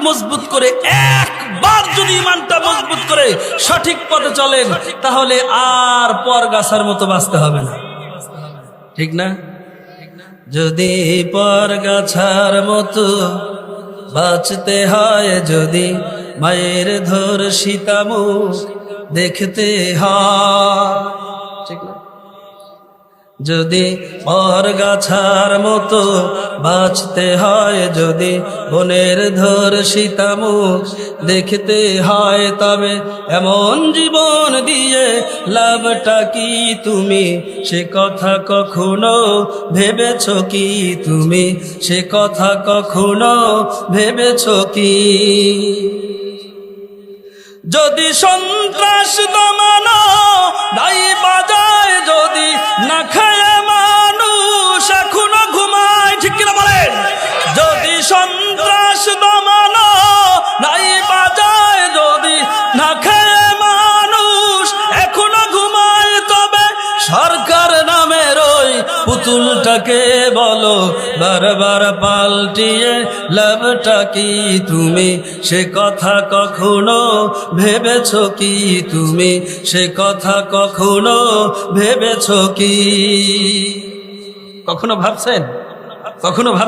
মজবুত করে, একবার যদি ইমানটা মজবুত করে সঠিক পথে চলেন, তাহলে আর পরগাছার মতো বাঁচতে হবে না। ঠিক না? যদি পরগাছার মতো বাঁচতে হয়, যদি মায়ের ধর্ষিতা মুখ দেখতে হয়, ঠিক না? যদি পরগাছার মতো বাঁচতে হয়, যদি বোনের ধর্ষিতা মুখ দেখতে হয়, তবে এমন জীবন দিয়ে লাভটা কি তুমি? সে কথা কখনো ভেবেছো কি তুমি? সে কথা কখনো ভেবেছো কি? যদি সন্ত্রাস দমানো দাই বাজায়, যদি না খায় মানুষ এখনো ঘুমায়, ঠিক কিনা বলেন? যদি সন্ত্রাস দমানো দাই বাজায়, যদি না খায় মানুষ এখনো ঘুমায়, তবে সরকার নামের ওই পুতুলটাকে বলো বারবার পাল্টিয়ে লাভটা কি তুমি? সে কথা কখনো ভেবেছো কি তুমি? সে কথা কখনো ভেবেছো কি? কখনো ভাবছেন? কখনো ভাব